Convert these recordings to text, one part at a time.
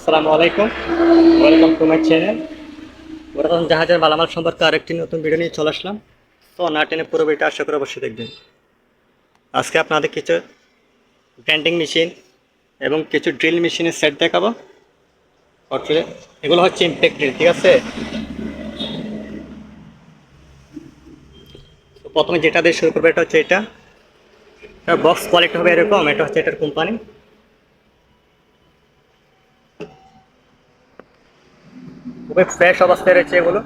আসসালামু আলাইকুম, welcome to my channel. পুরাতন জাহাজের মালামাল সম্পর্কে আরেকটি নতুন ভিডিও নিয়ে চলে আসলাম। তো না টেনে পুরো ভিডিওটা আশা করে অবশ্যই দেখবেন। আজকে আপনাদের কিছু গ্রাইন্ডিং মেশিন এবং কিছু ড্রিল মেশিনের সেট দেখাবো। অর্থাৎ এগুলো হচ্ছে ইমপ্যাক্ট ড্রিল, ঠিক আছে। তো প্রথমে যেটা দিয়ে শুরু করবে এটা হচ্ছে এটা বক্স কোয়ালিটি হবে এরকম। এটা হচ্ছে এটার কোম্পানি, খুবই ফ্রেশ অবস্থায় রয়েছে এগুলো।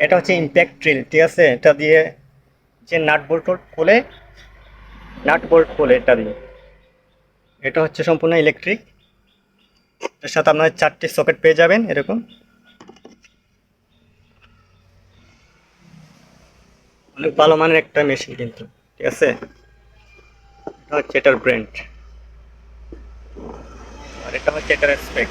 এটা হচ্ছে ইমপ্যাক্ট ড্রিল, ঠিক আছে। এটা দিয়ে যে নাট বোল্ট খোলে এটা দিয়ে। এটা হচ্ছে সম্পূর্ণ ইলেকট্রিক। এর সাথে আপনার 4টি সকেট পেয়ে যাবেন এরকম। অনেক ভালো মানের একটা মেশিন কিন্তু, ঠিক আছে। এটা হচ্ছে এটার ব্র্যান্ড, আর এটা হচ্ছে এটার স্পেক।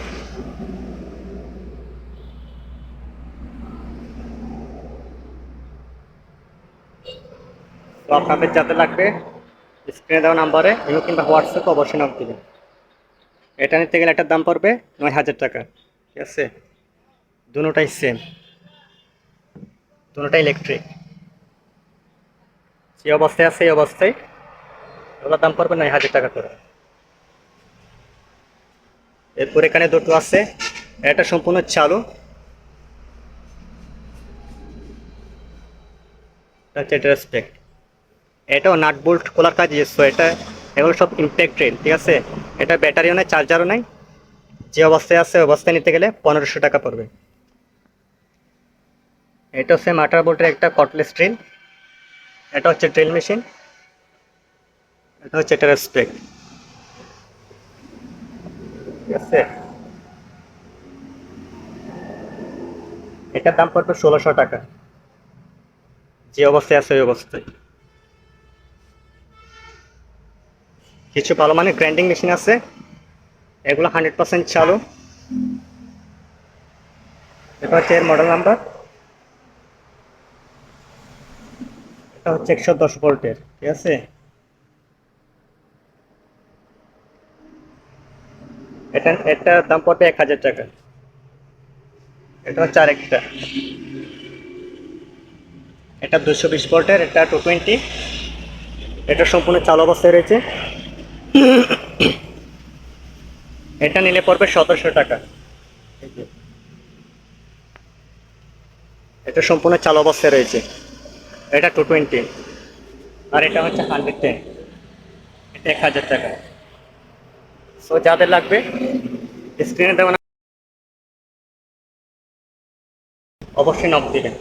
তো আপনাদের যাতে লাগবে স্ক্রিনে দেওয়া নাম্বারে ইমেল কিংবা হোয়াটসঅ্যাপে অবশ্যই নক দিবেন। এটা নিতে গেলে এটার দাম পড়বে 9,000 টাকা, ঠিক আছে। দুটোটাই সেম, দুটোটাই ইলেকট্রিক। যে অবস্থায় আছে এই অবস্থায় ওগুলোর দাম পড়বে 9,000 টাকা করে। এরপর এখানে দুটো আছে, এটা সম্পূর্ণ চালু। এটা হচ্ছে এটার স্পেক। এটাও নাট বোল্ট খোলার কাজ ইউজ। এগুলো সব ইমপ্যাক্ট ড্রিল, ঠিক আছে। এটা ব্যাটারিও নেই, চার্জারও নেই। যে অবস্থায় আছে অবস্থায় নিতে গেলে 1500 টাকা পড়বে। এটা হচ্ছে মাটার বোল্টের একটা কটলেস ড্রিল। এটা হচ্ছে ড্রিল মেশিন। এটা হচ্ছে এটার স্পেক, ঠিক আছে। এটার দাম পড়বে 1600 টাকা, যে অবস্থায় আছে ওই অবস্থায়। কিছু ভালো মানের গ্রাইন্ডিং মেশিন আছে, এগুলো 100% চালু। এটা হচ্ছে এর মডেল নাম্বার। এটা হচ্ছে 110 ভোল্টের, ঠিক আছে। এটার দাম পড়বে 1000 টাকা। এটা হচ্ছে আরেকটা, এটা 220 ভোল্টের, এটা 220। এটা সম্পূর্ণ চালু অবস্থায় রয়েছে। এটা নিলে পড়বে 1700 টাকা। এটা সম্পূর্ণ চালু অবস্থায় রয়েছে। এটা 220, আর এটা হচ্ছে 110। এটা 1000 টাকা। সো যাদের লাগবে স্ক্রিনে দেওয়া অবশ্যই নক দিবেন।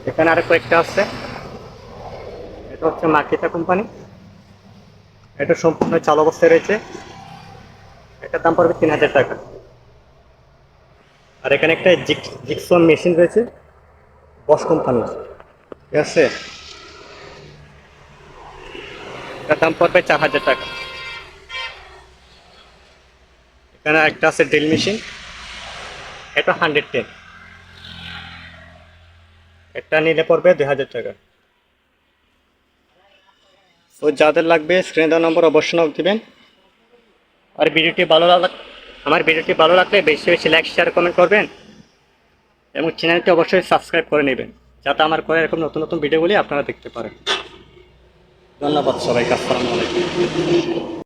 এখানে আরো কয়েকটা আছে। এটা হচ্ছে মার্কেটা কোম্পানি। এটা সম্পূর্ণ চালু অবস্থায় রয়েছে। এটার দাম পড়বে 3000 টাকা। আর এখানে একটা জিকসন মেশিন রয়েছে, বস কোম্পানির, ঠিক আছে। এটার দাম পড়বে 4000 টাকা। এখানে একটা আছে ড্রিল মেশিন, এটা 110। এটা নিলে পড়বে 2000 টাকা। তো যাদের লাগবে স্ক্রিনে দেওয়া নম্বর অবশ্যই নক দিবেন। আর আমার ভিডিওটি ভালো লাগলে বেশি বেশি লাইক শেয়ার কমেন্ট করবেন এবং চ্যানেলটি অবশ্যই সাবস্ক্রাইব করে নেবেন, যাতে আমার করে এরকম নতুন নতুন ভিডিওগুলি আপনারা দেখতে পারেন। ধন্যবাদ সবাইকে। আসসালামু আলাইকুম।